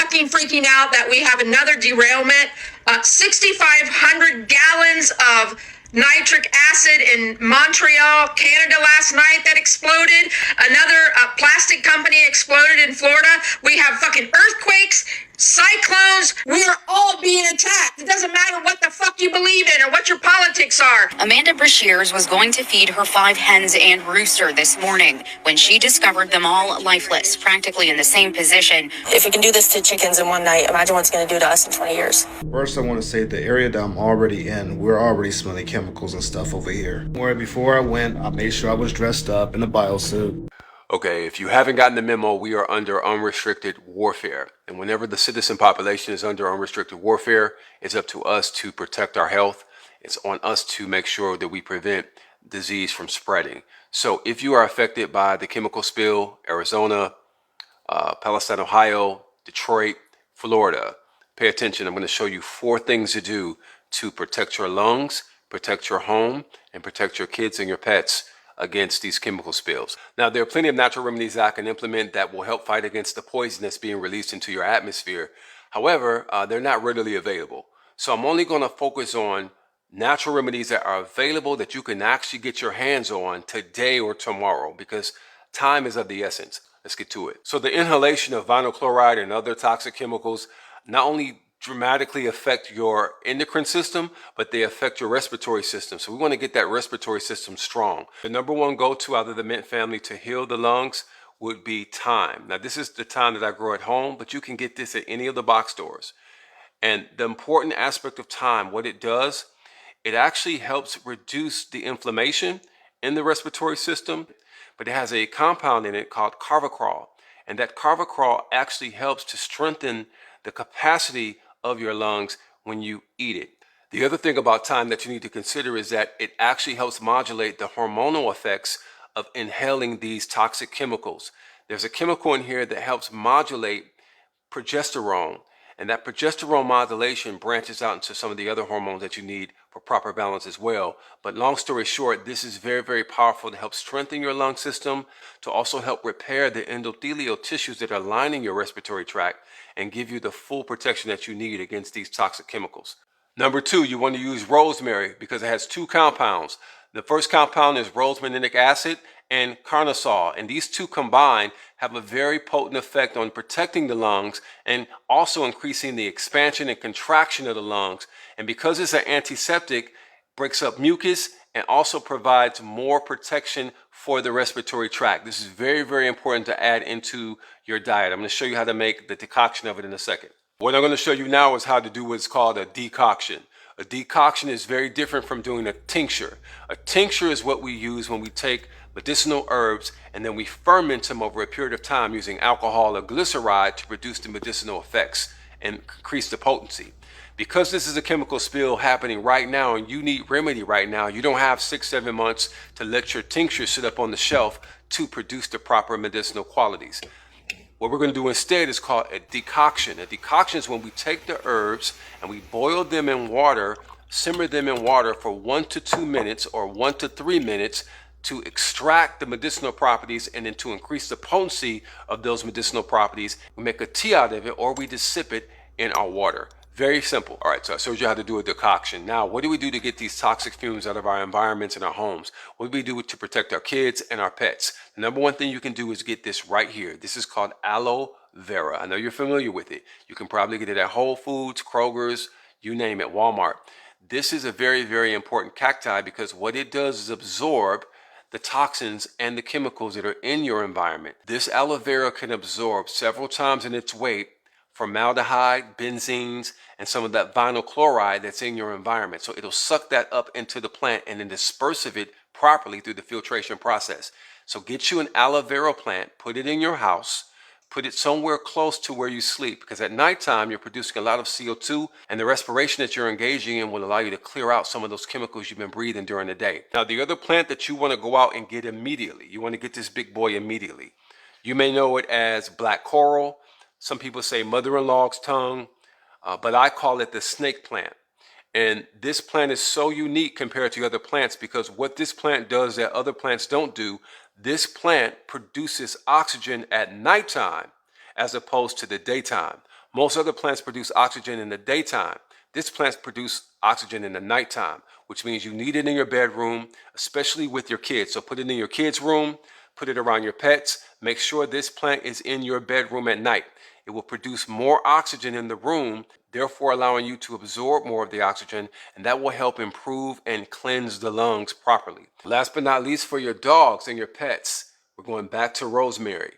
fucking freaking out that we have another derailment. 6,500 gallons of nitric acid in Montreal, Canada last night that exploded. Another plastic company exploded in Florida. We have fucking earthquakes, cyclones. We are all being attacked. It doesn't matter what the fuck you believe in or what your politics are. Amanda Brashears was going to feed her 5 hens and rooster this morning when she discovered them all lifeless, practically in the same position. If we can do this to chickens in one night, imagine what it's going to do to us in 20 years. First, I want to say the area that I'm already in, we're already smelling chemicals and stuff over here. Where before I went, I made sure I was dressed up in a biosuit. Okay, if you haven't gotten the memo, we are under unrestricted warfare. And whenever the citizen population is under unrestricted warfare, it's up to us to protect our health. It's on us to make sure that we prevent disease from spreading. So if you are affected by the chemical spill, Arizona, Palestine, Ohio, Detroit, Florida, pay attention. I'm going to show you 4 things to do to protect your lungs, protect your home, and protect your kids and your pets against these chemical spills. Now, there are plenty of natural remedies that I can implement that will help fight against the poison that's being released into your atmosphere. However, they're not readily available. So I'm only going to focus on natural remedies that are available that you can actually get your hands on today or tomorrow, because time is of the essence. Let's get to it. So the inhalation of vinyl chloride and other toxic chemicals not only dramatically affect your endocrine system, but they affect your respiratory system. So we want to get that respiratory system strong. The number one go-to out of the mint family to heal the lungs would be thyme. Now, this is the thyme that I grow at home, but you can get this at any of the box stores. And the important aspect of thyme, what it does, it actually helps reduce the inflammation in the respiratory system, but it has a compound in it called carvacrol. And that carvacrol actually helps to strengthen the capacity of your lungs when you eat it. The other thing about thyme that you need to consider is that it actually helps modulate the hormonal effects of inhaling these toxic chemicals. There's a chemical in here that helps modulate progesterone, and that progesterone modulation branches out into some of the other hormones that you need for proper balance as well. But long story short, this is very, very powerful to help strengthen your lung system, to also help repair the endothelial tissues that are lining your respiratory tract and give you the full protection that you need against these toxic chemicals. Number 2, you want to use rosemary because it has 2 compounds. The first compound is rosmarinic acid and carnosol, and these 2 combined have a very potent effect on protecting the lungs and also increasing the expansion and contraction of the lungs. And because it's an antiseptic, breaks up mucus and also provides more protection for the respiratory tract. This is very, very important to add into your diet. I'm going to show you how to make the decoction of it in a second. What I'm going to show you now is how to do what's called a decoction. A decoction is very different from doing a tincture. A tincture is what we use when we take medicinal herbs and then we ferment them over a period of time using alcohol or glyceride to produce the medicinal effects and increase the potency. Because this is a chemical spill happening right now and you need remedy right now, you don't have 6-7 months to let your tincture sit up on the shelf to produce the proper medicinal qualities. What we're going to do instead is called a decoction. A decoction is when we take the herbs and we boil them in water, simmer them in water for 1 to 2 minutes or 1 to 3 minutes to extract the medicinal properties and then to increase the potency of those medicinal properties. We make a tea out of it or we just sip it in our water. Very simple. All right, so I showed you how to do a decoction. Now, what do we do to get these toxic fumes out of our environments and our homes? What do we do to protect our kids and our pets? The number one thing you can do is get this right here. This is called aloe vera. I know you're familiar with it. You can probably get it at Whole Foods, Kroger's, you name it, Walmart. This is a very, very important cacti because what it does is absorb the toxins and the chemicals that are in your environment. This aloe vera can absorb several times in its weight formaldehyde, benzenes, and some of that vinyl chloride that's in your environment. So it'll suck that up into the plant and then disperse of it properly through the filtration process. So get you an aloe vera plant, put it in your house, put it somewhere close to where you sleep, because at nighttime you're producing a lot of CO2 and the respiration that you're engaging in will allow you to clear out some of those chemicals you've been breathing during the day. Now, the other plant that you want to go out and get immediately, you want to get this big boy immediately. You may know it as black coral. Some people say mother-in-law's tongue, but I call it the snake plant. And this plant is so unique compared to other plants because what this plant does that other plants don't do, this plant produces oxygen at nighttime as opposed to the daytime. Most other plants produce oxygen in the daytime. This plant produces oxygen in the nighttime, which means you need it in your bedroom, especially with your kids. So put it in your kids' room, put it around your pets. Make sure this plant is in your bedroom at night. It will produce more oxygen in the room, therefore allowing you to absorb more of the oxygen, and that will help improve and cleanse the lungs properly. Last but not least, for your dogs and your pets, we're going back to rosemary.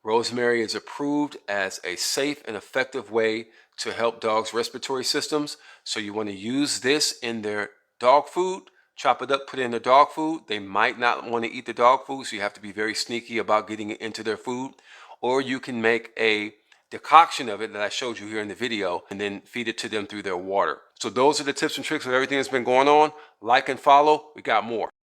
Rosemary is approved as a safe and effective way to help dogs' respiratory systems. So you want to use this in their dog food, chop it up, put it in the dog food. They might not want to eat the dog food, so you have to be very sneaky about getting it into their food. Or you can make a decoction of it that I showed you here in the video and then feed it to them through their water. So those are the tips and tricks of everything that's been going on. Like and follow. We got more.